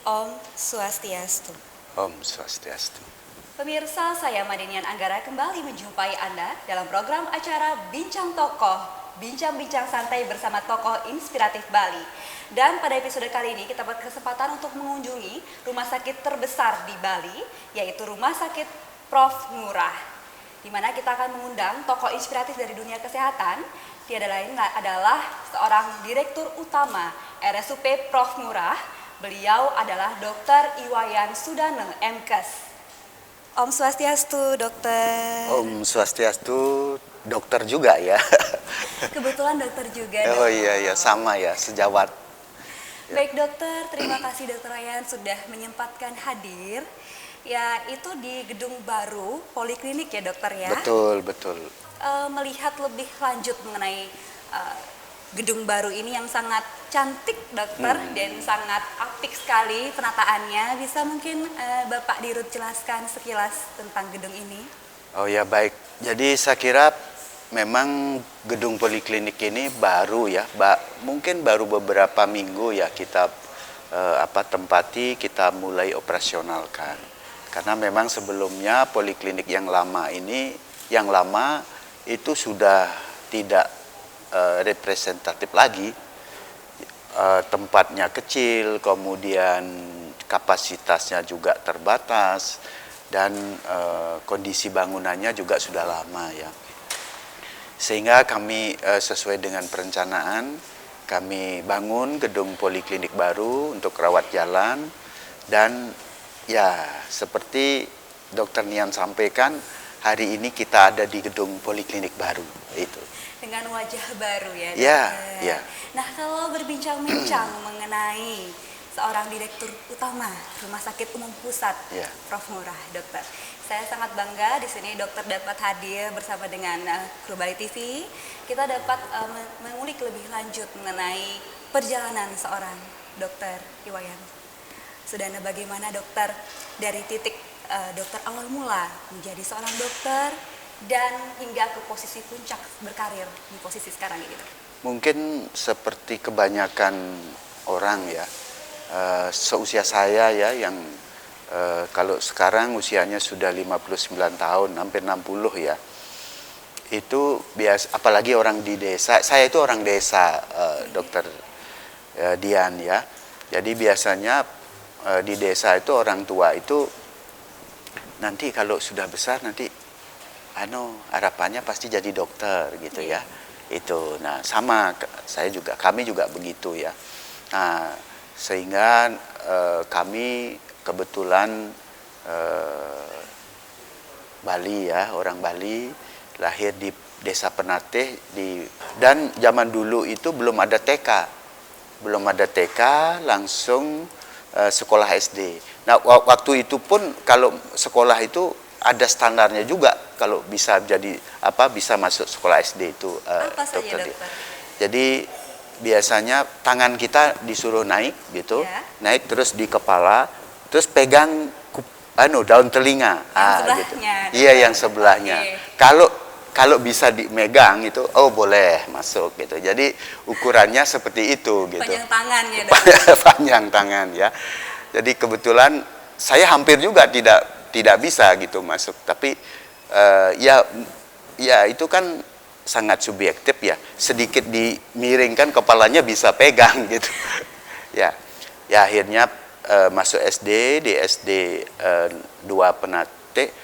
Om Swastiastu. Om Swastiastu. Pemirsa, saya Madinian Anggara kembali menjumpai Anda dalam program acara Bincang Tokoh, bincang-bincang santai bersama tokoh inspiratif Bali. Dan pada episode kali ini kita berkesempatan untuk mengunjungi rumah sakit terbesar di Bali, yaitu Rumah Sakit Prof. Ngurah. Di mana kita akan mengundang tokoh inspiratif dari dunia kesehatan, tiada lain adalah seorang direktur utama RSUP Prof. Ngurah. Beliau adalah Dr. Iwayan Sudane, MKes. Om Swastiastu, dokter. Om Swastiastu, dokter juga ya. Kebetulan dokter juga. Oh iya, sama ya, sejawat. Baik dokter, terima kasih dokter Iwayan sudah menyempatkan hadir. Ya, itu di gedung baru Poliklinik ya dokter ya? Betul. Melihat lebih lanjut mengenai gedung baru ini yang sangat cantik dokter dan sangat apik sekali penataannya. Bisa mungkin Bapak Dirut jelaskan sekilas tentang gedung ini? Oh ya baik, jadi saya kira memang gedung poliklinik ini baru ya, mungkin baru beberapa minggu ya kita tempati, kita mulai operasionalkan. Karena memang sebelumnya poliklinik yang lama itu sudah tidak representatif lagi, tempatnya kecil, kemudian kapasitasnya juga terbatas, dan kondisi bangunannya juga sudah lama ya. Sehingga kami sesuai dengan perencanaan, kami bangun gedung poliklinik baru untuk rawat jalan, dan ya seperti Dokter Nian sampaikan, hari ini kita ada di gedung poliklinik baru itu. Dengan wajah baru ya dokter. Ya. Nah, kalau berbincang-bincang mengenai seorang direktur utama Rumah Sakit Umum Pusat Prof. Ngurah, dokter. Saya sangat bangga di sini dokter dapat hadir bersama dengan kru Bali TV. Kita dapat mengulik lebih lanjut mengenai perjalanan seorang dokter Iwayan Sudane. Bagaimana dokter dari titik dokter awal mula menjadi seorang dokter dan hingga ke posisi puncak berkarir di posisi sekarang ini. Mungkin seperti kebanyakan orang ya, seusia saya ya, yang kalau sekarang usianya sudah 59 tahun, hampir 60 ya. Itu biasa, apalagi orang di desa. Saya itu orang desa, dokter Dian ya. Jadi biasanya di desa itu orang tua itu nanti kalau sudah besar nanti harapannya pasti jadi dokter gitu ya. Itu. Nah, sama kami juga begitu ya. Nah, sehingga kami kebetulan Bali ya, orang Bali, lahir di Desa Penateh dan zaman dulu itu belum ada TK. Belum ada TK, langsung sekolah SD. Nah, waktu itu pun kalau sekolah itu ada standarnya juga kalau bisa bisa masuk sekolah SD itu. Apa saja dokter? Jadi biasanya tangan kita disuruh naik gitu, naik terus di kepala, terus pegang daun telinga, gitu. Iya, yang sebelahnya. Kalau bisa dimegang itu, boleh masuk gitu. Jadi ukurannya seperti itu gitu. Panjang tangan ya dokter. Panjang tangan ya. Jadi kebetulan saya hampir juga tidak bisa gitu masuk, tapi ya itu kan sangat subjektif ya, sedikit dimiringkan kepalanya bisa pegang gitu. Ya akhirnya masuk SD, di SD 2 Penateh,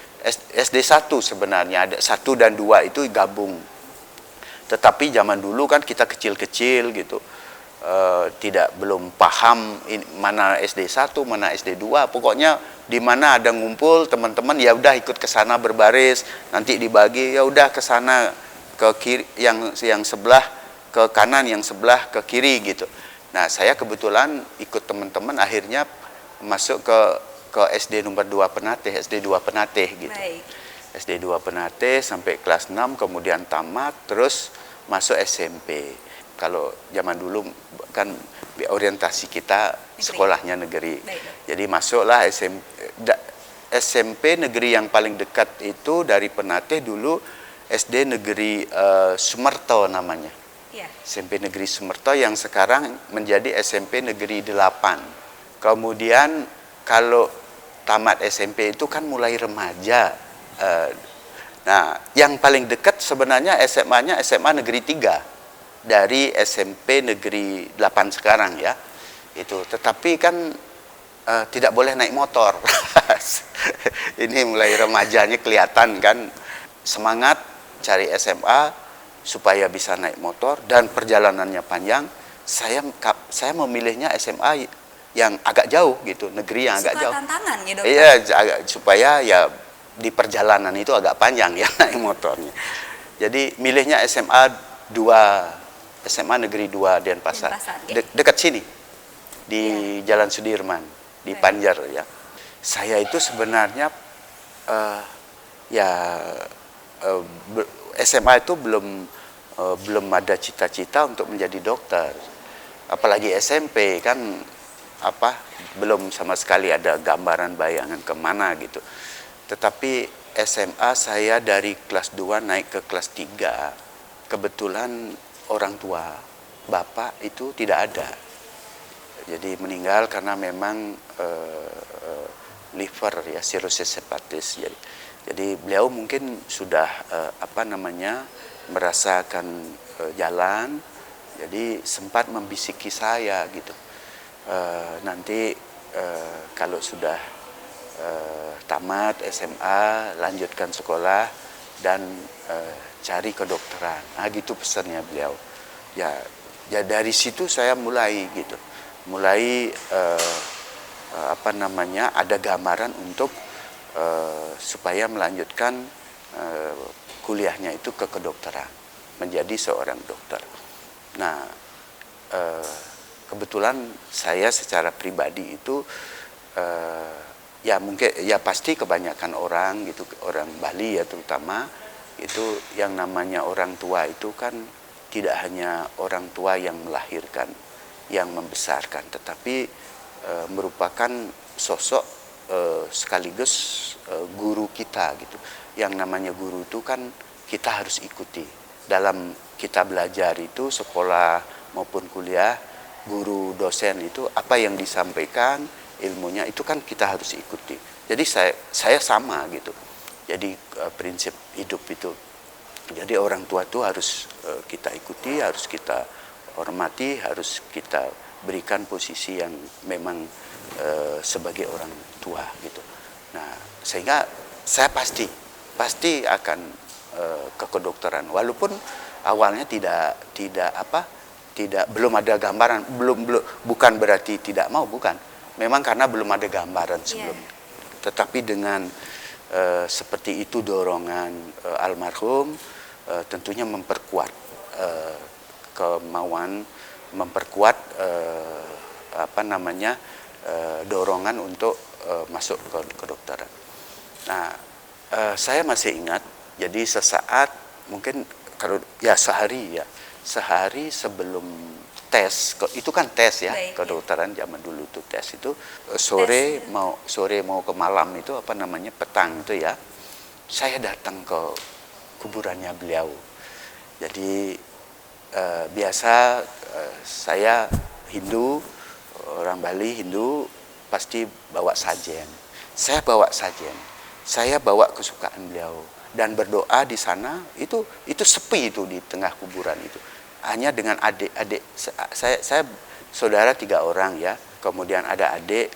SD 1 sebenarnya, ada 1 dan 2 itu gabung. Tetapi zaman dulu kan kita kecil-kecil gitu, belum paham mana SD 1, mana SD 2, pokoknya di mana ada ngumpul teman-teman ya udah ikut ke sana berbaris, nanti dibagi ya udah ke sana ke kiri, yang sebelah ke kanan, yang sebelah ke kiri gitu. Nah, saya kebetulan ikut teman-teman akhirnya masuk ke SD nomor 2 Penateh, SD 2 Penateh gitu. Baik. SD 2 Penateh sampai kelas 6, kemudian tamat, terus masuk SMP. Kalau zaman dulu kan orientasi kita sekolahnya negeri. Jadi masuklah SMP negeri yang paling dekat itu dari Penateh dulu SD negeri Sumerto namanya. SMP negeri Sumerto yang sekarang menjadi SMP negeri 8. Kemudian kalau tamat SMP itu kan mulai remaja. Nah, yang paling dekat sebenarnya SMA-nya SMA Negeri 3 dari SMP Negeri 8 sekarang ya. Itu, tetapi kan tidak boleh naik motor. Ini mulai remajanya kelihatan kan, semangat cari SMA supaya bisa naik motor dan perjalanannya panjang. Saya memilihnya SMA yang agak jauh gitu, negeri yang agak jauh. Tantangan ya dokter? Iya, supaya ya di perjalanan itu agak panjang ya naik motornya. Jadi milihnya SMA Negeri 2 Denpasar. Dekat sini di Jalan Sudirman di Panjar ya. Saya itu sebenarnya SMA itu belum ada cita-cita untuk menjadi dokter. Apalagi SMP kan belum sama sekali ada gambaran bayangan kemana gitu. Tetapi SMA saya dari kelas 2 naik ke kelas 3, kebetulan orang tua bapak itu tidak ada. Jadi meninggal karena memang liver ya, sirosis hepatis. Jadi beliau mungkin sudah merasakan jalan, jadi sempat membisiki saya gitu. Nanti kalau sudah tamat SMA, lanjutkan sekolah dan cari kedokteran. Nah gitu pesannya beliau. Ya dari situ saya mulai gitu. Mulai ada gambaran untuk supaya melanjutkan kuliahnya itu ke kedokteran, menjadi seorang dokter. Nah, kebetulan saya secara pribadi itu pasti kebanyakan orang gitu, orang Bali ya terutama, itu yang namanya orang tua itu kan tidak hanya orang tua yang melahirkan, yang membesarkan, tetapi merupakan sosok sekaligus guru kita gitu. Yang namanya guru itu kan kita harus ikuti. Dalam kita belajar itu sekolah maupun kuliah, guru dosen itu apa yang disampaikan ilmunya itu kan kita harus ikuti. Jadi saya sama gitu. Jadi prinsip hidup itu. Jadi orang tua itu harus kita ikuti, harus kita hormati, harus kita berikan posisi yang memang sebagai orang tua gitu. Nah, sehingga saya pasti akan ke kedokteran, walaupun awalnya belum ada gambaran, bukan berarti tidak mau, bukan. Memang karena belum ada gambaran sebelumnya. Tetapi dengan seperti itu dorongan almarhum, tentunya memperkuat kemauan, memperkuat dorongan untuk masuk ke kedokteran. Nah, saya masih ingat, jadi sesaat mungkin kalau sehari sebelum tes, itu kan tes ya. Baik, kedokteran zaman dulu itu tes itu sore mau ke malam itu petang itu ya, saya datang ke kuburannya beliau. Jadi biasa saya Hindu, orang Bali Hindu pasti bawa sajen. Saya bawa sajen. Saya bawa kesukaan beliau dan berdoa di sana. Itu sepi itu di tengah kuburan itu. Hanya dengan adik-adik saya saudara 3 orang ya. Kemudian ada adik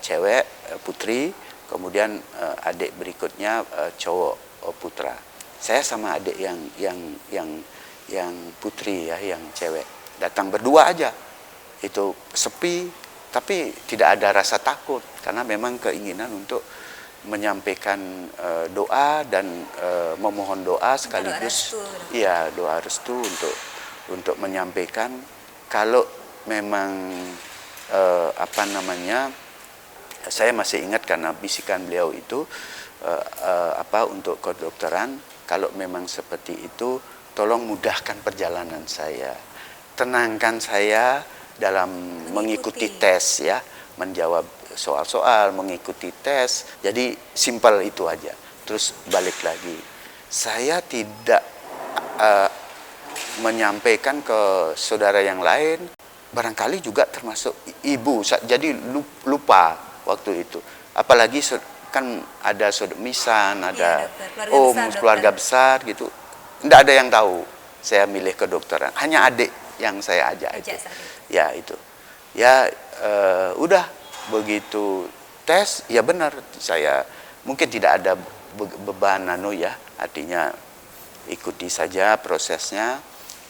cewek putri, kemudian adik berikutnya cowok putra. Saya sama adik yang putri ya, yang cewek. Datang berdua aja. Itu sepi, tapi tidak ada rasa takut karena memang keinginan untuk menyampaikan doa dan memohon doa sekaligus doa restu untuk menyampaikan kalau memang saya masih ingat karena bisikan beliau itu untuk kedokteran, kalau memang seperti itu tolong mudahkan perjalanan saya, tenangkan saya dalam mengikuti tes ya, menjawab soal-soal, mengikuti tes. Jadi simpel itu aja. Terus balik lagi. Saya tidak menyampaikan ke saudara yang lain barangkali juga termasuk ibu, jadi lupa waktu itu. Apalagi kan ada sodomisan, ada keluarga besar gitu. Tidak ada yang tahu saya milih kedokteran. Hanya adik yang saya ajak itu. Ya itu. Ya udah begitu tes, ya benar saya mungkin tidak ada beban ya, artinya ikuti saja prosesnya.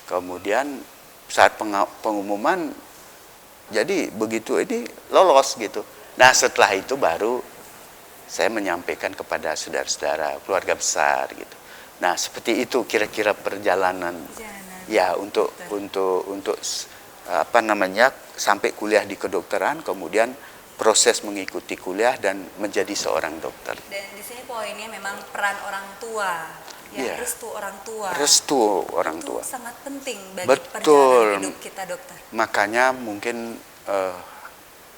Kemudian saat pengumuman, jadi begitu ini lolos gitu. Nah setelah itu baru saya menyampaikan kepada saudara-saudara keluarga besar gitu. Nah seperti itu kira-kira perjalanan ya untuk apa namanya sampai kuliah di kedokteran, kemudian proses mengikuti kuliah dan menjadi seorang dokter. Dan di sini poinnya memang peran orang tua. Ya, restu orang tua. Restu orang tua. Itu sangat penting bagi perjalanan hidup kita, dokter. Makanya mungkin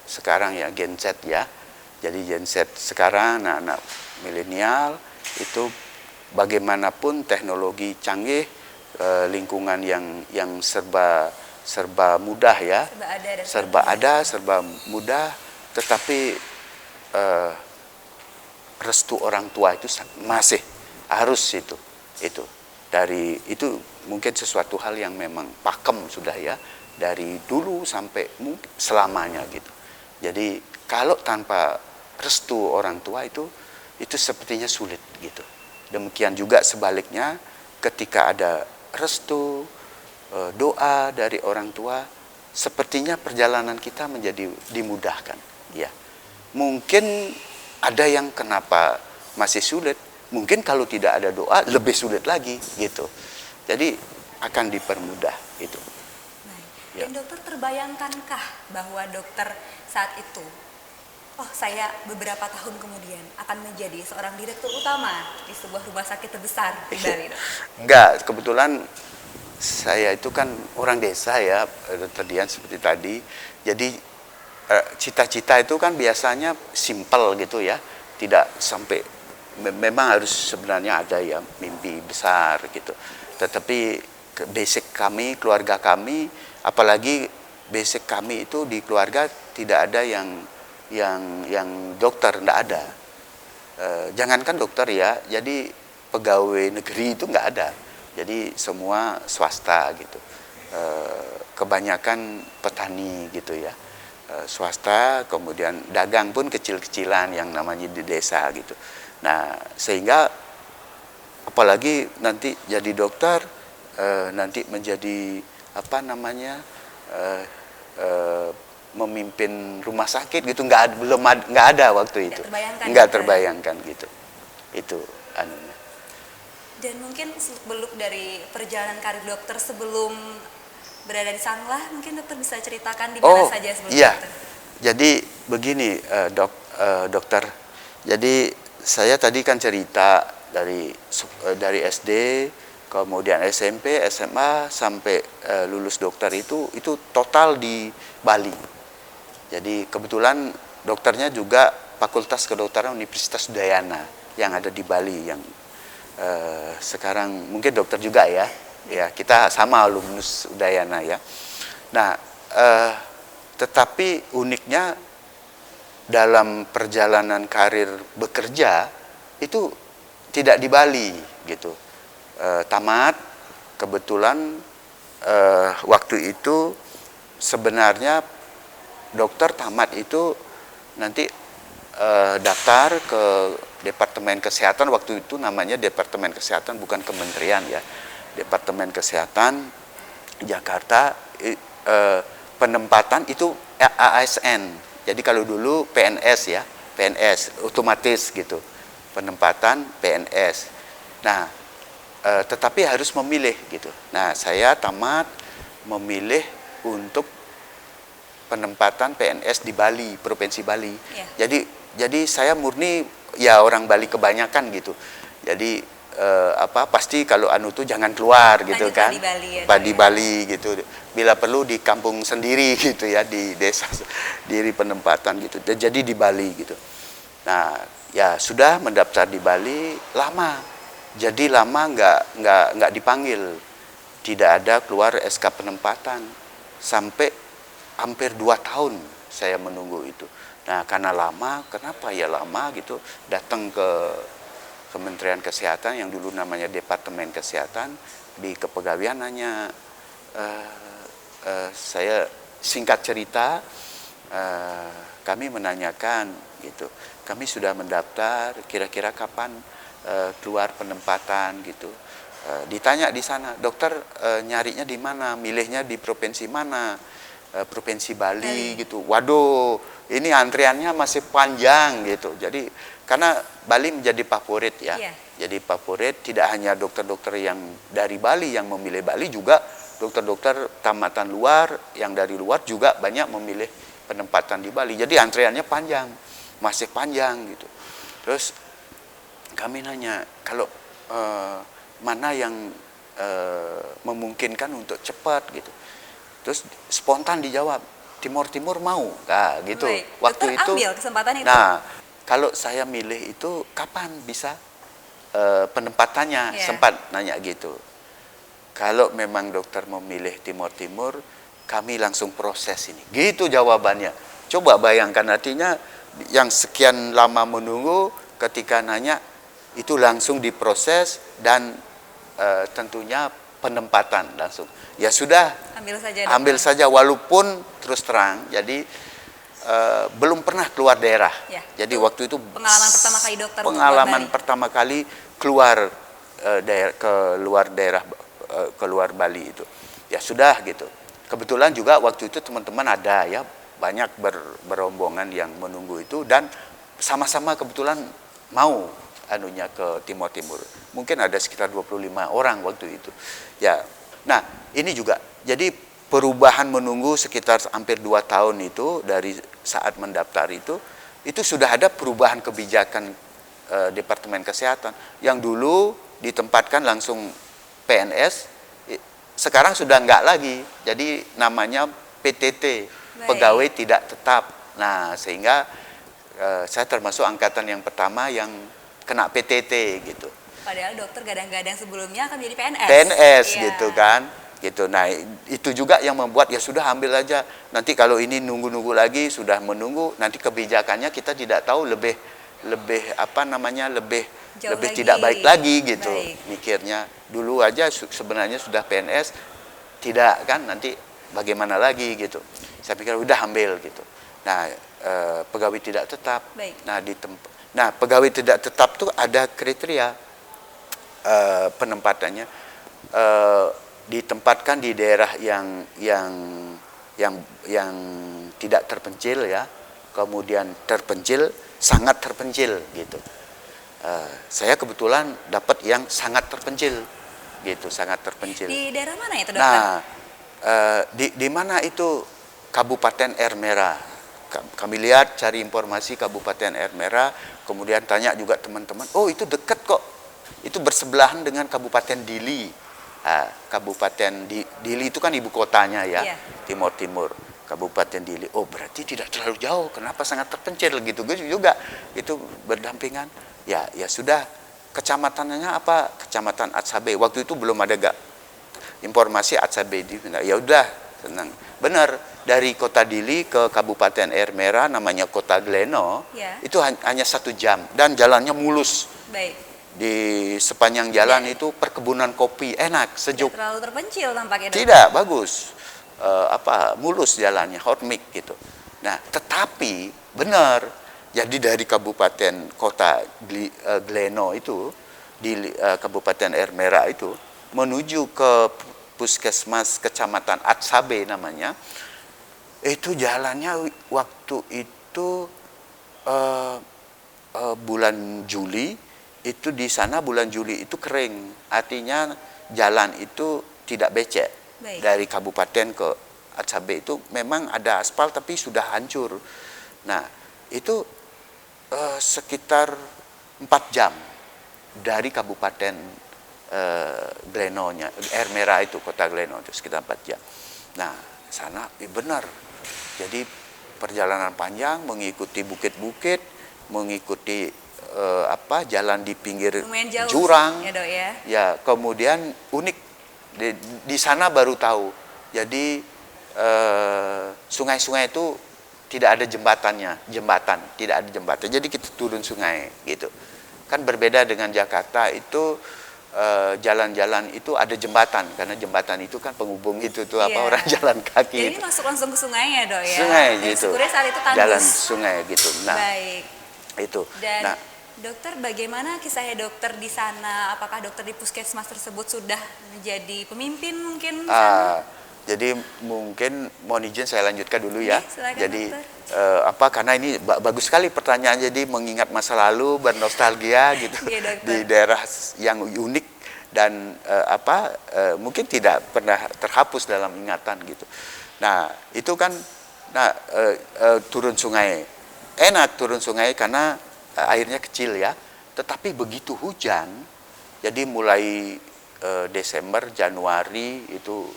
sekarang ya Gen Z ya. Jadi Gen Z sekarang anak-anak milenial itu bagaimanapun teknologi canggih, lingkungan yang serba mudah ya. Serba mudah, tetapi restu orang tua itu masih harus itu dari itu mungkin sesuatu hal yang memang pakem sudah ya dari dulu sampai mungkin selamanya gitu. Jadi kalau tanpa restu orang tua itu sepertinya sulit gitu. Demikian juga sebaliknya ketika ada restu doa dari orang tua, sepertinya perjalanan kita menjadi dimudahkan ya. Mungkin ada yang kenapa masih sulit, mungkin kalau tidak ada doa lebih sulit lagi gitu. Jadi akan dipermudah itu. Dan dokter terbayangkankah bahwa dokter saat itu, saya beberapa tahun kemudian akan menjadi seorang direktur utama di sebuah rumah sakit terbesar di Bali? Enggak, kebetulan saya itu kan orang desa ya, Dr. Dian seperti tadi. Jadi cita-cita itu kan biasanya simpel gitu ya, tidak sampai memang harus sebenarnya ada ya mimpi besar gitu. Tetapi basic kami, keluarga kami, apalagi basic kami itu di keluarga tidak ada yang dokter, tidak ada. Jangankan dokter ya, jadi pegawai negeri itu nggak ada. Jadi semua swasta gitu. Kebanyakan petani gitu ya. Swasta, kemudian dagang pun kecil-kecilan yang namanya di desa gitu. Nah, sehingga apalagi nanti jadi dokter, nanti menjadi apa namanya memimpin rumah sakit gitu, nggak ada waktu itu, nggak terbayangkan gitu, itu anunya. Dan mungkin beluk dari perjalanan karir dokter sebelum berada di Sanglah, mungkin dokter bisa ceritakan di mana saja sebelum dokter. Jadi begini dokter, jadi saya tadi kan cerita dari SD, kemudian SMP, SMA sampai lulus dokter itu total di Bali. Jadi kebetulan dokternya juga Fakultas Kedokteran Universitas Udayana yang ada di Bali, yang sekarang mungkin dokter juga ya. Ya, kita sama alumnus Udayana ya. Nah, tetapi uniknya dalam perjalanan karir bekerja itu tidak di Bali gitu. Tamat kebetulan waktu itu sebenarnya dokter tamat itu nanti daftar ke Departemen Kesehatan, waktu itu namanya Departemen Kesehatan bukan kementerian ya, Departemen Kesehatan Jakarta. Penempatan itu ASN. Jadi kalau dulu PNS ya, PNS otomatis gitu, penempatan PNS. Nah, tetapi harus memilih gitu. Nah, saya tamat memilih untuk penempatan PNS di Bali, Provinsi Bali. Yeah. Jadi saya murni ya orang Bali kebanyakan gitu. Jadi pasti kalau tuh jangan keluar gitu kan. Di Bali gitu. Bila perlu di kampung sendiri gitu ya, di desa diri penempatan gitu. Jadi di Bali gitu. Nah, ya sudah mendaftar di Bali lama. Jadi lama nggak dipanggil. Tidak ada keluar SK penempatan sampai hampir 2 tahun saya menunggu itu. Nah, karena lama, kenapa ya lama gitu, datang ke Kementerian Kesehatan yang dulu namanya Departemen Kesehatan, di kepegawaian nanya, saya singkat cerita, kami menanyakan gitu, kami sudah mendaftar, kira-kira kapan keluar penempatan gitu. Ditanya di sana, dokter nyarinya di mana, milihnya di provinsi mana, provinsi Bali gitu. Waduh, ini antriannya masih panjang gitu. Jadi karena Bali menjadi favorit ya. Iya. Jadi favorit, tidak hanya dokter-dokter yang dari Bali yang memilih Bali, juga dokter-dokter tamatan luar yang dari luar juga banyak memilih penempatan di Bali. Jadi antriannya panjang, masih panjang gitu. Terus kami nanya, kalau mana yang memungkinkan untuk cepat gitu. Terus spontan dijawab, Timur mau. Nah, gitu. Baik. Waktu Dokter itu ambil kesempatan itu. Nah, kalau saya milih itu kapan bisa penempatannya, Iya. sempat nanya gitu. Kalau memang dokter memilih Timur, kami langsung proses ini. Gitu jawabannya. Coba bayangkan, artinya yang sekian lama menunggu, ketika nanya itu langsung diproses dan tentunya penempatan langsung. Ya sudah, Ambil saja. ambil dokter. saja, walaupun terus terang. Jadi belum pernah keluar daerah. Ya, Jadi itu waktu itu pengalaman pertama kali dokter untuk pengalaman keluar Bali. pertama kali keluar daerah keluar Bali itu. Ya sudah gitu. Kebetulan juga waktu itu teman-teman ada ya, banyak berombongan yang menunggu itu, dan sama-sama kebetulan mau anunya ke Timur. Mungkin ada sekitar 25 orang waktu itu. Ya. Nah, ini juga jadi perubahan menunggu sekitar hampir 2 tahun itu, dari saat mendaftar itu sudah ada perubahan kebijakan Departemen Kesehatan. Yang dulu ditempatkan langsung PNS, sekarang sudah enggak lagi. Jadi namanya PTT, Baik. pegawai tidak tetap. Nah, sehingga saya termasuk angkatan yang pertama yang kena PTT gitu. Padahal dokter gadang-gadang sebelumnya akan menjadi PNS. PNS Iya. gitu kan. Gitu. Nah, itu juga yang membuat ya sudah ambil aja. Nanti kalau ini nunggu-nunggu lagi, sudah menunggu, nanti kebijakannya kita tidak tahu, lebih apa namanya, lebih Jauh lagi. tidak baik lagi gitu. Baik. Mikirnya dulu aja sebenarnya sudah PNS, tidak kan, nanti bagaimana lagi gitu. Saya pikir udah ambil gitu. Nah, pegawai tidak tetap. Baik. Nah, pegawai tidak tetap tuh ada kriteria penempatannya, ditempatkan di daerah yang tidak terpencil ya, kemudian terpencil, sangat terpencil gitu. Saya kebetulan dapat yang sangat terpencil gitu, sangat terpencil. Di daerah mana itu dokter? Nah, di mana itu? Kabupaten Air Merah. Kami lihat, cari informasi Kabupaten Air Merah, kemudian tanya juga teman-teman, oh itu dekat kok, itu bersebelahan dengan Kabupaten Dili. Kabupaten Dili itu kan ibu kotanya ya, Iya. Timur. Kabupaten Dili, oh berarti tidak terlalu jauh, kenapa sangat terpencil gitu juga, itu berdampingan. Ya sudah, kecamatannya apa? Kecamatan Atsabe. Waktu itu belum ada informasi Atsabe di, ya udah, tenang. Benar, dari kota Dili ke Kabupaten Air Merah, namanya Kota Gleno, Ya. itu hanya 1 jam dan jalannya mulus. Baik. Di sepanjang jalan itu perkebunan kopi, enak, sejuk. Tidak terlalu terpencil tampaknya dokter. Tidak, bagus. Mulus jalannya, hot mix gitu. Nah, tetapi benar. Jadi dari kabupaten kota Gleno itu, di Kabupaten Air Merah itu, menuju ke puskesmas kecamatan Atsabe namanya, itu jalannya waktu itu bulan Juli, itu di sana bulan Juli itu kering, artinya jalan itu tidak becek. Baik. Dari kabupaten ke Atsabe itu memang ada aspal tapi sudah hancur. Nah, itu sekitar 4 jam dari kabupaten Glenonya, Air Merah itu, kota Gleno itu sekitar 4 jam. Nah, sana benar. Jadi perjalanan panjang, mengikuti bukit-bukit, mengikuti jalan di pinggir Lumayan jauh jurang. ya dok ya. Ya, kemudian unik di sana baru tahu. Jadi sungai-sungai itu tidak ada jembatan, tidak ada jembatan. Jadi kita turun sungai gitu. Kan berbeda dengan Jakarta itu jalan-jalan itu ada jembatan, karena jembatan itu kan penghubung itu tuh apa orang jalan kaki. Jadi itu. ini masuk langsung ke sungai ya dok ya? Sungai gitu. Syukurnya saat itu tandus. Jalan sungai gitu. Nah, baik. Itu. Dan nah, dokter, bagaimana kisahnya dokter di sana? Apakah dokter di puskesmas tersebut sudah menjadi pemimpin mungkin? Jadi mungkin mohon izin saya lanjutkan dulu ya. Silakan, jadi karena ini bagus sekali pertanyaan, jadi mengingat masa lalu, bernostalgia gitu di daerah yang unik dan mungkin tidak pernah terhapus dalam ingatan gitu. Nah itu kan, turun sungai enak, turun sungai karena airnya kecil ya. Tetapi begitu hujan, jadi mulai Desember, Januari itu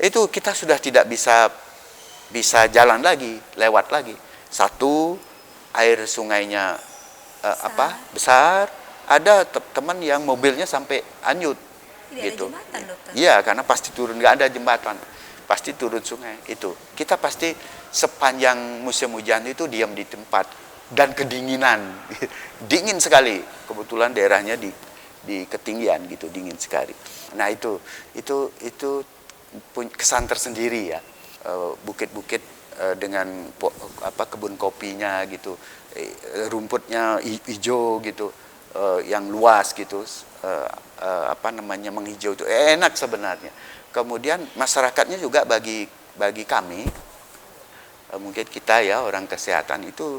kita sudah tidak bisa jalan lagi, lewat lagi. Satu, air sungainya besar. Ada teman yang mobilnya sampai anyut. Tidak gitu. ada jembatan, dokter? Iya, karena pasti turun, nggak ada jembatan, pasti turun sungai itu. Kita pasti sepanjang musim hujan itu diam di tempat dan kedinginan, dingin sekali. Kebetulan daerahnya di ketinggian gitu, dingin sekali. Nah itu kesan tersendiri ya, bukit-bukit dengan kebun kopinya gitu, rumputnya hijau gitu, yang luas gitu, menghijau itu enak sebenarnya. Kemudian masyarakatnya juga bagi kami, mungkin kita ya orang kesehatan itu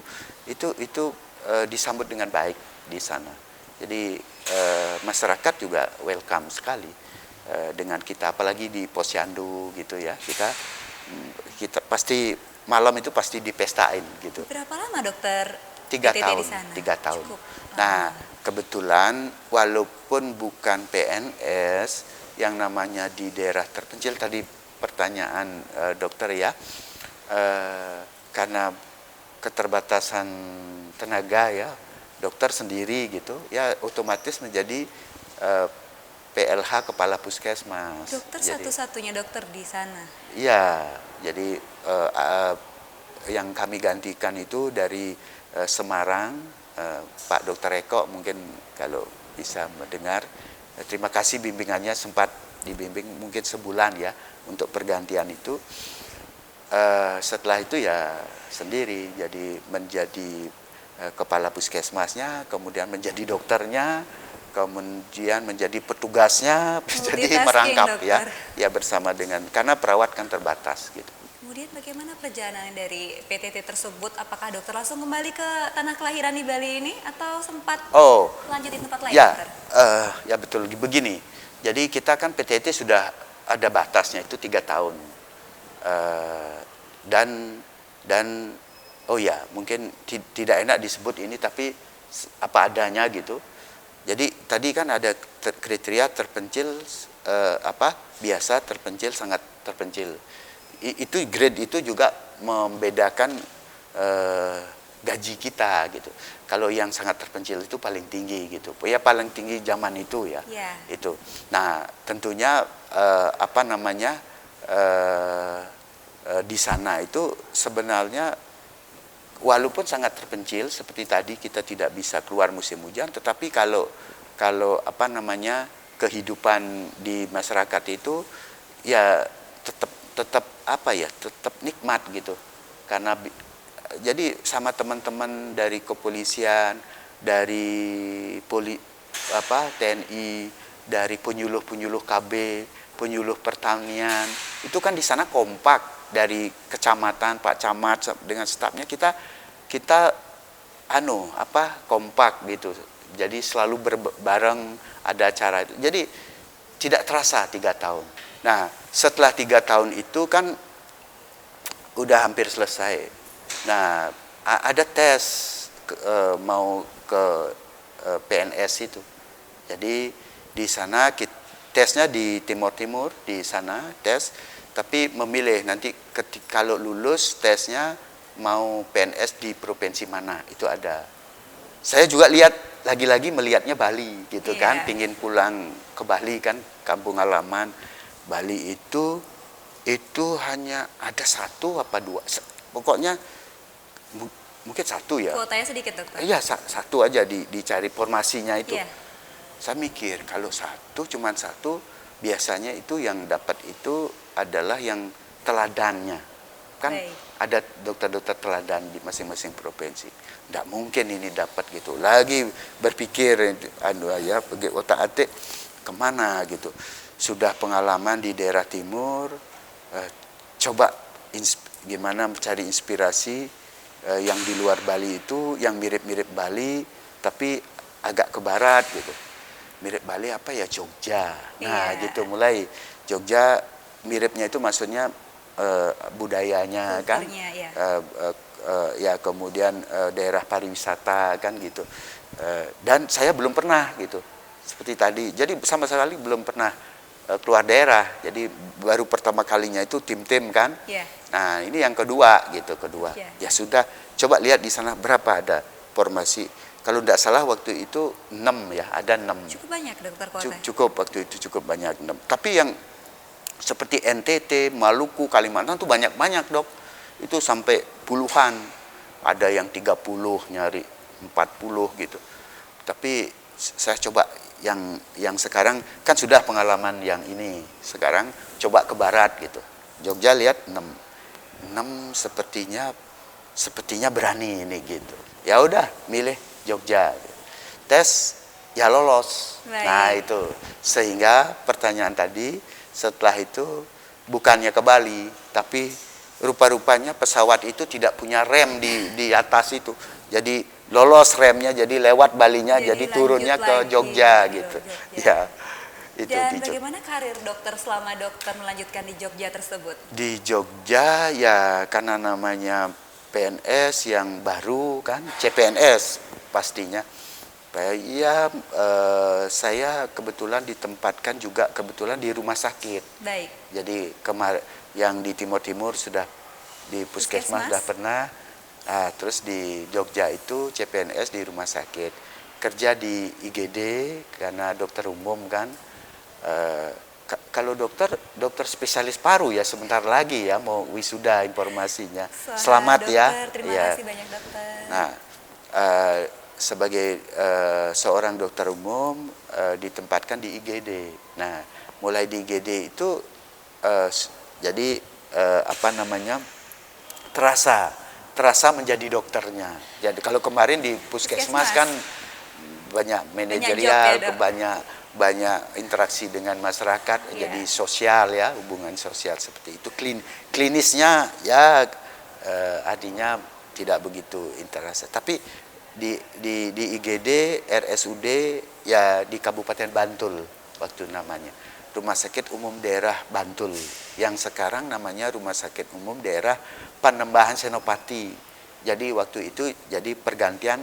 disambut dengan baik di sana. Jadi masyarakat juga welcome sekali dengan kita, apalagi di Posyandu gitu ya, kita pasti malam itu pasti dipestain gitu. Berapa lama dokter 3 PTT tahun di sana? 3 tahun. Cukup. Nah kebetulan walaupun bukan PNS, yang namanya di daerah terpencil, tadi pertanyaan dokter ya, karena keterbatasan tenaga ya, dokter sendiri gitu ya, otomatis menjadi PLH kepala puskesmas. Dokter satu-satunya dokter di sana? Iya, jadi yang kami gantikan itu dari Semarang, Pak Dr. Eko mungkin kalau bisa mendengar. Terima kasih bimbingannya, sempat dibimbing mungkin sebulan ya untuk pergantian itu. Setelah itu ya sendiri, jadi menjadi kepala puskesmasnya, kemudian menjadi dokternya, kemudian menjadi petugasnya, jadi merangkap ya bersama dengan, karena perawat kan terbatas gitu. Kemudian bagaimana perjalanan dari PTT tersebut? Apakah dokter langsung kembali ke tanah kelahiran di Bali ini atau sempat lanjut di tempat lain, dokter? Ya betul, begini. Jadi kita kan PTT sudah ada batasnya itu 3 tahun. Dan mungkin tidak enak disebut ini, tapi apa adanya gitu. Jadi tadi kan ada kriteria terpencil, biasa, terpencil, sangat terpencil. Itu grade itu juga membedakan gaji kita gitu. Kalau yang sangat terpencil itu paling tinggi gitu. Ya paling tinggi zaman itu ya. Yeah. Itu. Nah, tentunya di sana itu sebenarnya walaupun sangat terpencil seperti tadi, kita tidak bisa keluar musim hujan, tetapi kalau kehidupan di masyarakat itu ya tetap nikmat gitu. Karena jadi sama teman-teman dari kepolisian, dari TNI, dari penyuluh KB, penyuluh pertanian, itu kan di sana kompak, dari kecamatan, Pak Camat dengan stafnya kita kompak gitu. Jadi selalu bareng, ada acara itu. Jadi tidak terasa 3 tahun. Nah, setelah 3 tahun itu kan udah hampir selesai. Nah, ada tes mau ke PNS itu. Jadi di sana tesnya di Timur di sana tes, tapi memilih nanti kalau lulus tesnya mau PNS di provinsi mana, itu ada. Saya juga lagi-lagi melihatnya Bali gitu kan, pingin pulang ke Bali kan, kampung halaman. Bali itu itu hanya ada satu apa dua, pokoknya mungkin satu ya. Kuotanya sedikit dokter. Iya, satu aja dicari formasinya itu. Iya. Saya mikir kalau cuman satu, biasanya itu yang dapat itu adalah yang teladannya. Kan Baik. ada dokter-dokter teladan di masing-masing provinsi. Tidak mungkin ini dapat gitu. Lagi berpikir ya pergi otak-atik kemana gitu. Sudah pengalaman di daerah timur, coba gimana mencari inspirasi yang di luar Bali itu, yang mirip-mirip Bali tapi agak ke barat gitu. Mirip Bali apa ya, Jogja. Nah, Iya. gitu mulai Jogja miripnya itu maksudnya budayanya kan. Kulturnya, iya. Ya kemudian daerah pariwisata kan gitu. Dan saya belum pernah gitu. Seperti tadi. Jadi sama sekali belum pernah keluar daerah. Jadi baru pertama kalinya itu tim-tim kan. Iya. Nah, ini yang kedua gitu, Iya. Ya sudah, coba lihat di sana berapa ada formasi. Kalau tidak salah waktu itu 6 ya, ada 6. Cukup banyak dokter kuota. Cukup waktu itu cukup banyak 6. Tapi yang seperti NTT, Maluku, Kalimantan tuh banyak-banyak, Dok. Itu sampai puluhan. Ada yang 30 nyari 40 gitu. Tapi saya coba yang sekarang kan sudah pengalaman yang ini. Sekarang coba ke barat gitu. Jogja lihat 6 sepertinya berani ini gitu. Ya udah, milih Jogja. Tes ya lolos. Baik. Nah, itu. Sehingga pertanyaan tadi, setelah itu bukannya ke Bali, tapi rupa-rupanya pesawat itu tidak punya rem di atas itu. Jadi lolos remnya, jadi lewat Balinya, jadi turunnya ke Jogja gitu. Ya. Itu Dan di Jogja. bagaimana karir dokter selama dokter melanjutkan di Jogja tersebut? Di Jogja ya karena namanya PNS yang baru kan, CPNS pastinya. Ya, saya kebetulan ditempatkan juga kebetulan di rumah sakit. Baik. Jadi yang di Timur-Timur sudah di Puskesmas sudah pernah. Terus di Jogja itu CPNS di rumah sakit. Kerja di IGD karena dokter umum kan. Kalau dokter spesialis paru ya sebentar lagi ya mau wisuda informasinya. Selamat dokter, ya. Terima ya. kasih banyak dokter. Nah, sebagai seorang dokter umum ditempatkan di IGD. Nah, mulai di IGD itu jadi terasa menjadi dokternya. Jadi kalau kemarin di Puskesmas kan banyak manajerial, banyak interaksi dengan masyarakat, jadi sosial ya, hubungan sosial seperti itu. Klinisnya ya artinya tidak begitu interasa. Tapi di IGD, RSUD ya di Kabupaten Bantul waktu namanya. Rumah Sakit Umum Daerah Bantul yang sekarang namanya Rumah Sakit Umum Daerah Panembahan Senopati. Jadi waktu itu jadi pergantian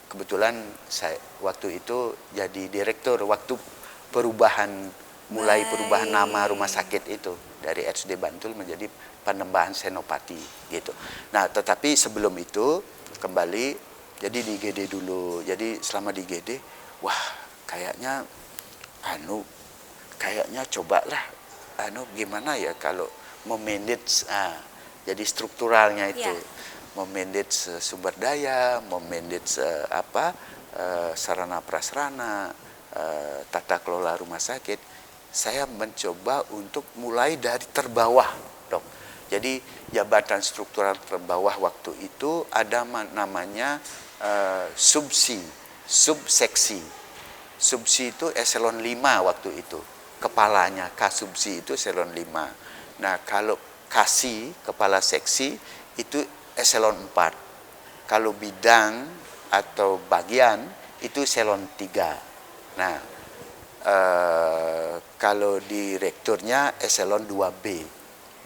kebetulan saya waktu itu jadi direktur waktu mulai perubahan nama rumah sakit itu dari RSUD Bantul menjadi Panembahan Senopati gitu. Nah, tetapi sebelum itu kembali jadi di IGD dulu. Jadi selama di IGD, wah kayaknya cobalah gimana ya kalau memanage jadi strukturalnya itu. Memanage sumber daya, memanage sarana prasarana, tata kelola rumah sakit. Saya mencoba untuk mulai dari terbawah, Dok. Jadi jabatan struktural terbawah waktu itu ada namanya subseksi. Subsi itu eselon 5 waktu itu. Kepalanya, kasubsi itu eselon 5. Nah, kalau kasi, kepala seksi, itu eselon 4. Kalau bidang atau bagian itu eselon 3. Nah, kalau direkturnya eselon 2B.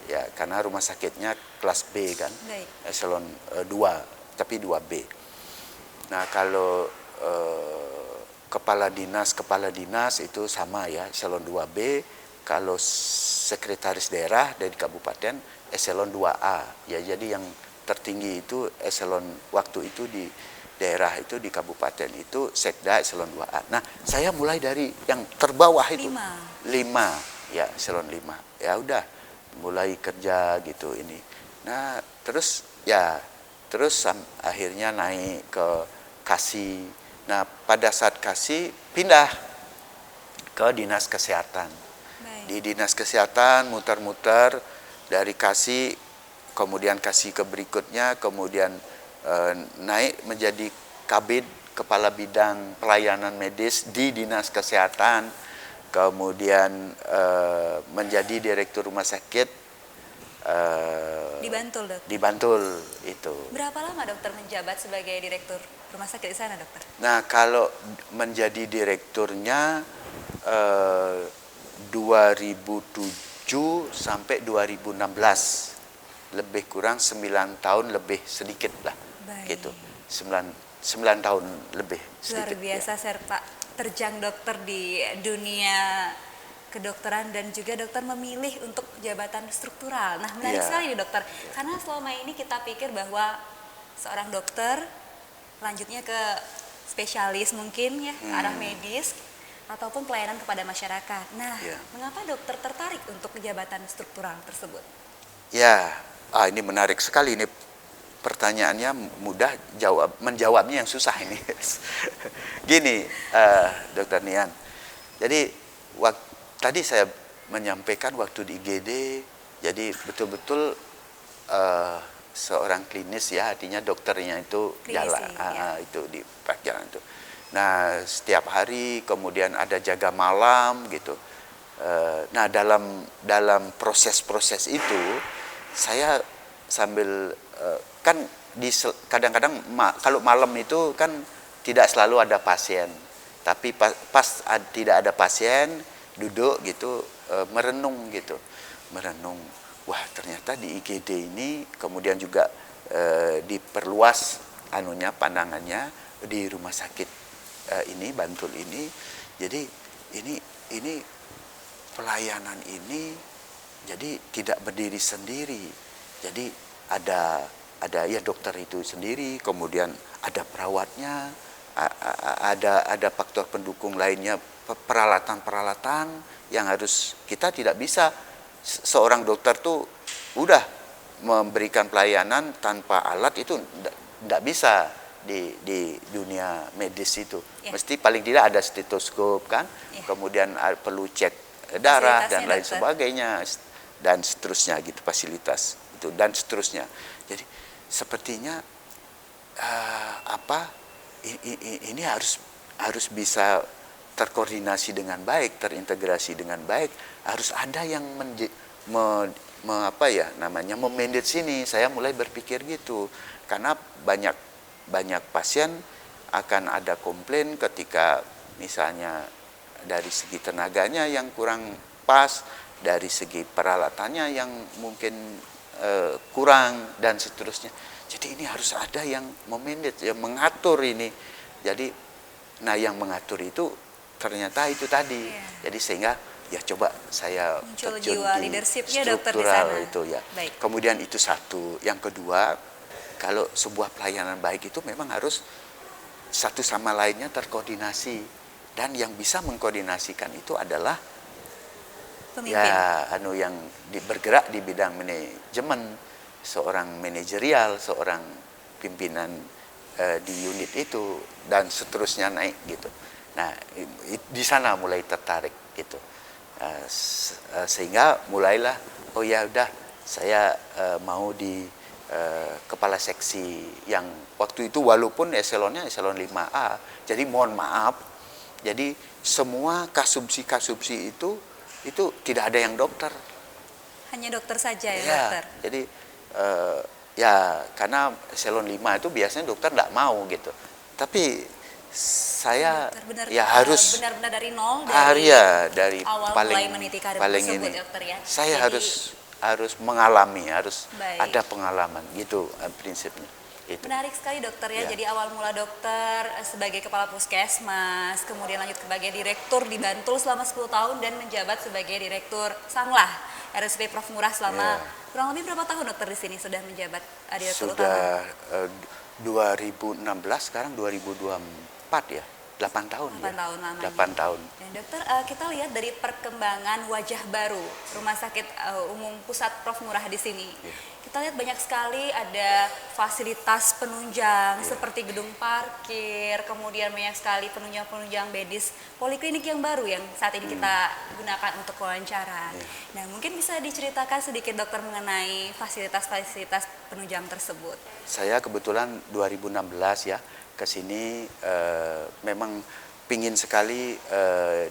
Ya, karena rumah sakitnya kelas B kan. Baik. Eselon 2, tapi 2B. Nah, kalau kepala dinas itu sama ya, eselon 2B. Kalau sekretaris daerah dari kabupaten eselon 2A. Ya, jadi yang tertinggi itu eselon waktu itu di daerah itu di kabupaten itu sekda eselon 2A. Nah, saya mulai dari yang terbawah itu 5. ya eselon 5. Ya udah mulai kerja gitu ini. Nah, terus akhirnya naik ke Kasih. Nah, pada saat Kasih pindah ke Dinas Kesehatan. Baik. Di Dinas Kesehatan muter-muter dari Kasih, kemudian Kasih ke berikutnya, kemudian naik menjadi Kabid, Kepala Bidang Pelayanan Medis di Dinas Kesehatan, kemudian menjadi Direktur Rumah Sakit Di Bantul, Dok. di Bantul itu. Berapa lama dokter menjabat sebagai direktur rumah sakit di sana, dokter? Nah, kalau menjadi direkturnya 2007 sampai 2016, lebih kurang 9 tahun lebih sedikit lah. Baik. Gitu. 9 tahun lebih Luar sedikit. biasa serta terjang dokter di dunia kedokteran dan juga dokter memilih untuk jabatan struktural. Nah, menarik Iya. sekali nih dokter, karena selama ini kita pikir bahwa seorang dokter lanjutnya ke spesialis mungkin ya, ke arah medis ataupun pelayanan kepada masyarakat. Nah, Iya. mengapa dokter tertarik untuk jabatan struktural tersebut? Ya, ini menarik sekali ini pertanyaannya, mudah menjawabnya yang susah ini. Gini, Dokter Nian. Jadi tadi saya menyampaikan waktu di IGD, jadi betul-betul seorang klinis ya, artinya dokternya itu jalan, itu di jalan itu. Nah, setiap hari kemudian ada jaga malam gitu. Nah, dalam proses-proses itu saya sambil kan kadang-kadang kalau malam itu kan tidak selalu ada pasien, tapi pas tidak ada pasien duduk gitu, merenung gitu, merenung. Wah, ternyata di IGD ini kemudian juga diperluas pandangannya di rumah sakit ini Bantul ini. Jadi ini pelayanan ini jadi tidak berdiri sendiri. Jadi ada ya dokter itu sendiri, kemudian ada perawatnya, ada faktor pendukung lainnya, peralatan-peralatan yang harus kita tidak bisa seorang dokter tuh udah memberikan pelayanan tanpa alat, itu tidak bisa di dunia medis itu. Mesti paling tidak ada stetoskop kan, kemudian perlu cek darah dan lain sebagainya dan seterusnya gitu, fasilitas itu dan seterusnya. Jadi sepertinya ini harus bisa terkoordinasi dengan baik, terintegrasi dengan baik, harus ada yang memanage sini. Saya mulai berpikir gitu, karena banyak pasien akan ada komplain ketika misalnya dari segi tenaganya yang kurang pas, dari segi peralatannya yang mungkin kurang dan seterusnya. Jadi ini harus ada yang memanage, yang mengatur ini. Jadi yang mengatur itu ternyata itu tadi. Jadi sehingga ya coba saya muncul terjun jiwa di leadership-nya dokter di sana. struktural itu ya. Baik. Kemudian itu satu. Yang kedua, kalau sebuah pelayanan baik itu memang harus satu sama lainnya terkoordinasi, dan yang bisa mengkoordinasikan itu adalah pemimpin. yang bergerak di bidang manajemen, seorang manajerial, seorang pimpinan di unit itu dan seterusnya naik gitu. Nah, di sana mulai tertarik gitu. Sehingga mulailah saya mau di kepala seksi yang waktu itu walaupun eselonnya eselon 5A. Jadi mohon maaf, jadi semua kasubsi itu tidak ada yang dokter. Hanya dokter saja ya, dokter. Jadi karena eselon 5 itu biasanya dokter tidak mau gitu. Tapi saya harus benar-benar dari nol, dari awal mulai meniti karir tersebut, dokter ya. Saya harus mengalami, harus ada pengalaman gitu prinsipnya. Itu. Menarik sekali dokter ya. Jadi awal mula dokter sebagai kepala puskesmas, kemudian lanjut sebagai direktur di Bantul selama 10 tahun dan menjabat sebagai direktur Sanglah RSUP Prof Murah selama kurang lebih berapa tahun dokter di sini sudah menjabat direktur utama? Sudah 2016, sekarang 2024 ya. 8 tahun 8 ya. tahun lamanya. 8 tahun. Dan dokter, kita lihat dari perkembangan wajah baru Rumah Sakit Umum Pusat Prof Ngurah di sini. Kita lihat banyak sekali ada fasilitas penunjang seperti gedung parkir, kemudian banyak sekali penunjang-penunjang medis, poliklinik yang baru yang saat ini kita gunakan untuk wawancara. Nah, mungkin bisa diceritakan sedikit dokter mengenai fasilitas-fasilitas penunjang tersebut. Saya kebetulan 2016 ya ke sini, memang pingin sekali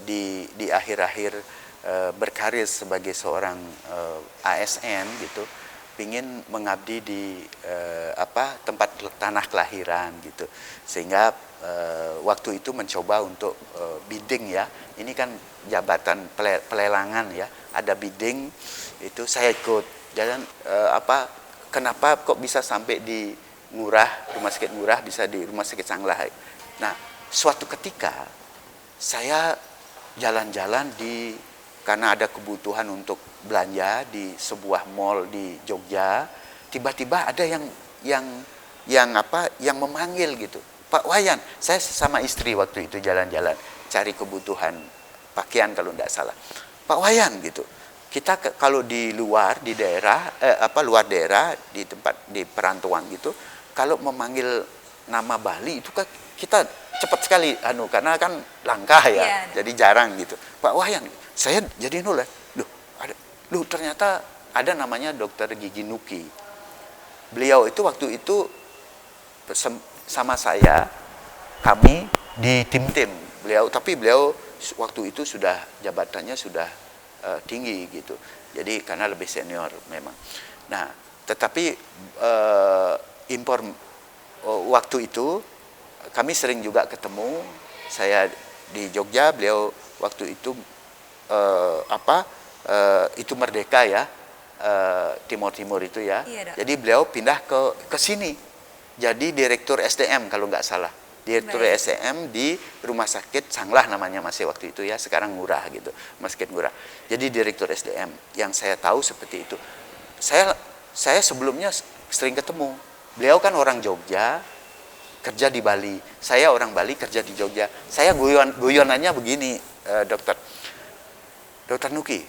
di akhir-akhir berkarir sebagai seorang ASN gitu, pingin mengabdi di tempat tanah kelahiran gitu, sehingga waktu itu mencoba untuk bidding ya, ini kan jabatan pelelangan ya, ada bidding itu saya ikut. Dan kenapa kok bisa sampai di Ngurah, Rumah Sakit Ngurah, bisa di Rumah Sakit Sanglah. Nah, suatu ketika saya jalan-jalan karena ada kebutuhan untuk belanja di sebuah mall di Jogja, tiba-tiba ada yang memanggil gitu. Pak Wayan, saya sama istri waktu itu jalan-jalan cari kebutuhan pakaian kalau tidak salah. Pak Wayan gitu. Kita kalau di luar di daerah luar daerah di tempat di perantauan gitu, kalau memanggil nama Bali itu kan kita cepat sekali karena kan langka ya, jadi jarang gitu. Pak Wayan, saya jadi noleh. Ternyata ada namanya Dokter Gigi Nuki. Beliau itu waktu itu sama saya, kami di tim-tim beliau, tapi beliau waktu itu sudah jabatannya sudah tinggi gitu. Jadi karena lebih senior memang. Nah, tetapi waktu itu kami sering juga ketemu. Saya di Jogja, beliau waktu itu itu Merdeka ya, Timur itu ya. Iya, jadi beliau pindah ke sini. Jadi Direktur SDM kalau nggak salah. Direktur SDM di Rumah Sakit Sanglah namanya masih waktu itu ya, sekarang Ngurah gitu, Rumah Sakit Ngurah. Jadi Direktur SDM, yang saya tahu seperti itu. Saya sebelumnya sering ketemu. Beliau kan orang Jogja, kerja di Bali. Saya orang Bali, kerja di Jogja. Saya guyonannya begini, Dokter Nuki.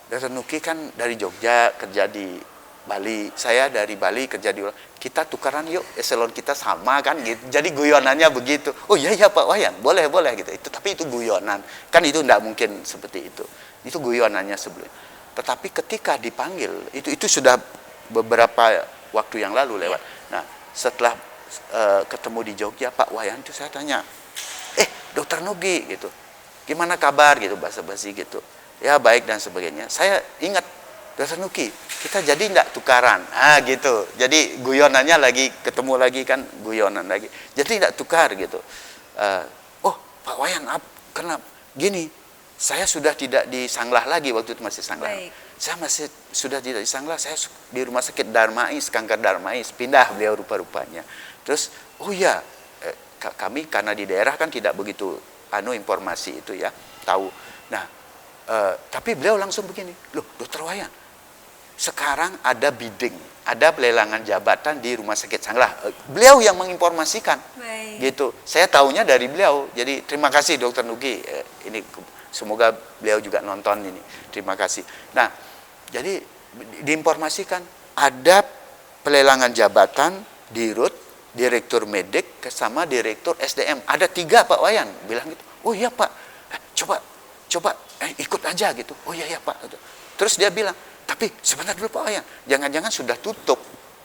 Dokter Nuki kan dari Jogja, kerja di Bali. Saya dari Bali, kerja di Bali. Kita tukaran yuk, eselon kita sama kan gitu. Jadi guyonannya begitu. Oh iya Pak Wayan, boleh gitu. Tapi itu guyonan. Kan itu tidak mungkin seperti itu. Itu guyonannya sebelumnya. Tetapi ketika dipanggil, itu sudah beberapa waktu yang lalu lewat. Nah, setelah ketemu di Jogja, Pak Wayan itu saya tanya, Dokter Nugi gitu, gimana kabar gitu, basa-basi gitu. Ya baik dan sebagainya. Saya ingat, Dokter Nugi, kita jadi enggak tukaran. Gitu. Jadi guyonannya lagi, ketemu lagi kan guyonan lagi. Jadi enggak tukar gitu. Pak Wayan, karena gini, saya sudah tidak di Sanglah lagi, waktu itu masih Sanglah. Baik. Saya masih sudah tidak di Sanglah, saya di Rumah Sakit Darmais, Kanker Darmais, pindah beliau rupa-rupanya. Terus, kami karena di daerah kan tidak begitu informasi itu ya, tahu. Nah, tapi beliau langsung begini, loh Dokter Wayan, sekarang ada bidding, ada pelelangan jabatan di Rumah Sakit Sanglah. Beliau yang menginformasikan. Baik. Gitu. Saya tahunya dari beliau. Jadi terima kasih Dokter Nugi. Ini semoga beliau juga nonton ini. Terima kasih. Nah, jadi diinformasikan ada pelelangan jabatan di RUT, Direktur Medik sama Direktur SDM. Ada 3 Pak Wayan bilang gitu. Oh iya Pak, coba ikut aja gitu. Oh iya Pak. Terus dia bilang, tapi sebentar dulu Pak Wayan, jangan-jangan sudah tutup.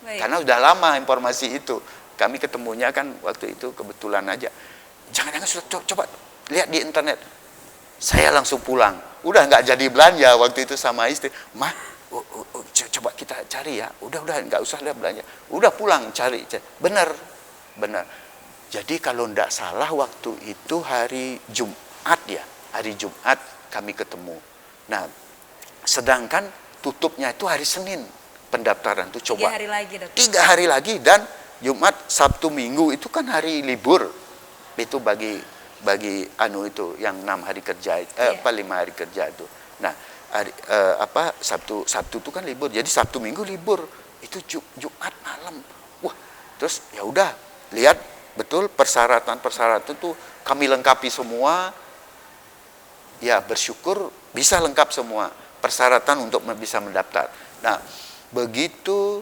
Baik. Karena sudah lama informasi itu. Kami ketemunya kan waktu itu kebetulan aja. Jangan-jangan sudah coba lihat di internet. Saya langsung pulang. Udah nggak jadi belanja waktu itu sama istri. Mah, coba kita cari ya. Udah nggak usah lihat belanja. Udah pulang cari. Benar. Jadi kalau nggak salah waktu itu hari Jumat ya. Hari Jumat kami ketemu. Nah, sedangkan tutupnya itu hari Senin pendaftaran tuh coba. 3 hari lagi, Dokter. 3 hari lagi, dan Jumat, Sabtu, Minggu itu kan hari libur. Itu bagi itu yang 6 hari kerja, 5 hari kerja itu. Nah, Sabtu itu kan libur. Jadi Sabtu Minggu libur. Itu Jumat malam. Wah, terus ya udah, lihat betul persyaratan itu kami lengkapi semua, ya bersyukur bisa lengkap semua persyaratan untuk bisa mendaftar. Nah, begitu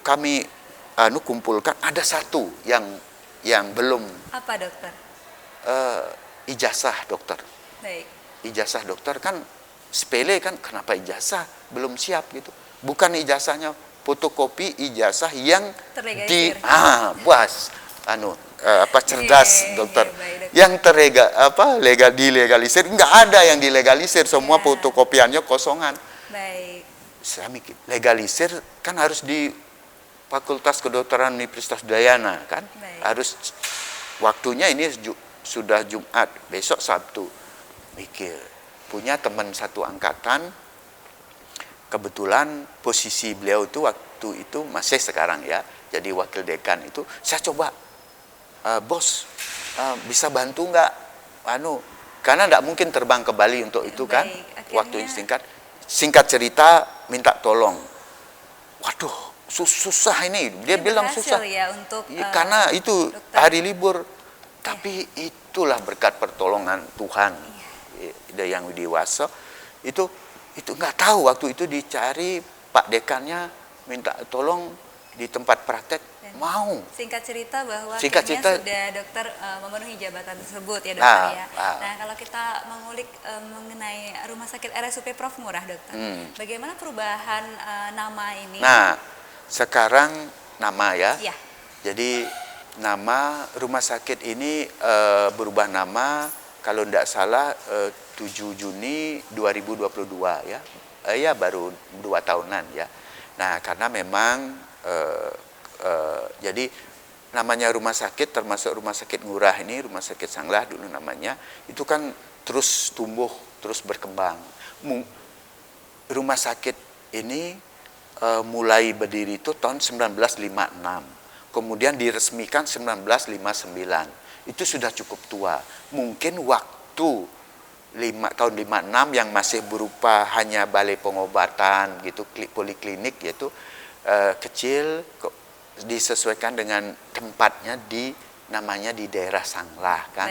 kami kumpulkan, ada satu yang belum. Apa dokter? Ijazah dokter. Baik. Ijazah dokter kan sepele kan, kenapa ijazah belum siap gitu? Bukan ijazahnya, fotokopi ijazah yang terlegalisir. Puas cerdas dokter. Yang dilegalisir, enggak ada yang dilegalisir, semua fotokopiannya kosongan. Baik. Saya mikir, legalisir kan harus di Fakultas Kedokteran Universitas Udayana kan. Baik. Harus waktunya ini sudah Jumat, besok Sabtu. Mikir, punya teman satu angkatan, kebetulan posisi beliau itu waktu itu masih sekarang ya, jadi wakil dekan itu, saya coba, bos, bisa bantu nggak? Karena nggak mungkin terbang ke Bali untuk itu kan, waktu yang singkat cerita minta tolong. Waduh, susah ini, dia bilang susah. Ya, untuk, karena itu dokter. Hari libur, tapi itulah berkat pertolongan Tuhan. Yang dewasa itu nggak tahu waktu itu dicari Pak dekannya minta tolong di tempat praktek. Dan mau. Singkat cerita bahwa sudah dokter memenuhi jabatan tersebut ya dokter ya. Nah, kalau kita mengulik mengenai Rumah Sakit RSUP Prof Ngurah dokter, bagaimana perubahan nama ini? Nah, sekarang nama ya. Jadi nama rumah sakit ini berubah nama kalau tidak salah 7 Juni 2022 ya. Ya baru 2 tahunan ya. Nah, karena memang jadi namanya rumah sakit, termasuk Rumah Sakit Ngurah ini, Rumah Sakit Sanglah dulu namanya, itu kan terus tumbuh, terus berkembang. Rumah sakit ini mulai berdiri itu tahun 1956. Kemudian diresmikan 1959. Itu sudah cukup tua. Mungkin waktu tahun 56 yang masih berupa hanya balai pengobatan gitu, poliklinik yaitu kecil, disesuaikan dengan tempatnya namanya di daerah Sanglah kan.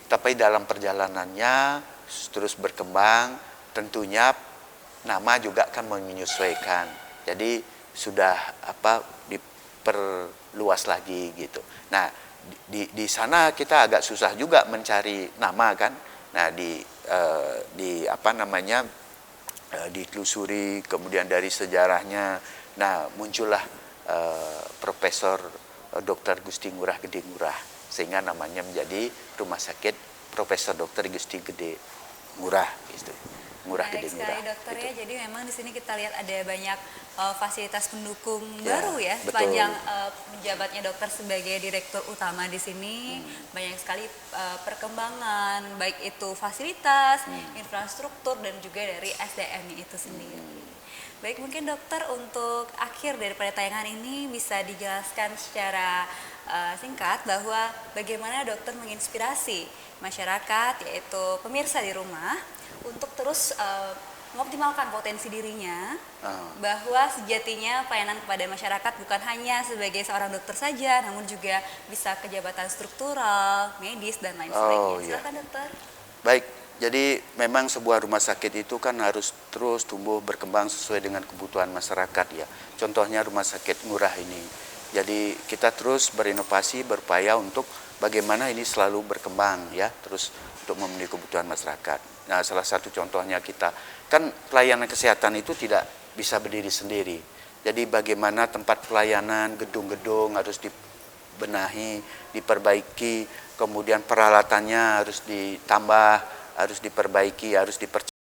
Tapi dalam perjalanannya terus berkembang, tentunya nama juga akan menyesuaikan. Jadi sudah diperluas lagi gitu. Nah, di sana kita agak susah juga mencari nama kan. Nah, ditelusuri, kemudian dari sejarahnya, nah muncullah Profesor Dr. Gusti Ngurah Gede Ngurah, sehingga namanya menjadi Rumah Sakit Profesor Dr. Gusti Gede Ngurah gitu. Ngurah Gede Ngurah. Dokter gitu. Ya, jadi memang di sini kita lihat ada banyak fasilitas pendukung baru ya, betul. Sepanjang menjabatnya dokter sebagai direktur utama di sini, banyak sekali perkembangan, baik itu fasilitas, infrastruktur, dan juga dari SDM itu sendiri. Baik, mungkin dokter untuk akhir daripada tayangan ini bisa dijelaskan secara singkat bahwa bagaimana dokter menginspirasi masyarakat, yaitu pemirsa di rumah, untuk terus mengoptimalkan potensi dirinya, bahwa sejatinya pelayanan kepada masyarakat bukan hanya sebagai seorang dokter saja, namun juga bisa ke jabatan struktural, medis, dan lain sebagainya. Silakan dokter. Baik, jadi memang sebuah rumah sakit itu kan harus terus tumbuh berkembang sesuai dengan kebutuhan masyarakat ya. Contohnya Rumah Sakit Ngurah ini. Jadi kita terus berinovasi, berupaya untuk bagaimana ini selalu berkembang ya, terus untuk memenuhi kebutuhan masyarakat. Nah, salah satu contohnya kita kan pelayanan kesehatan itu tidak bisa berdiri sendiri. Jadi bagaimana tempat pelayanan, gedung-gedung harus dibenahi, diperbaiki, kemudian peralatannya harus ditambah, harus diperbaiki, harus dipercepat.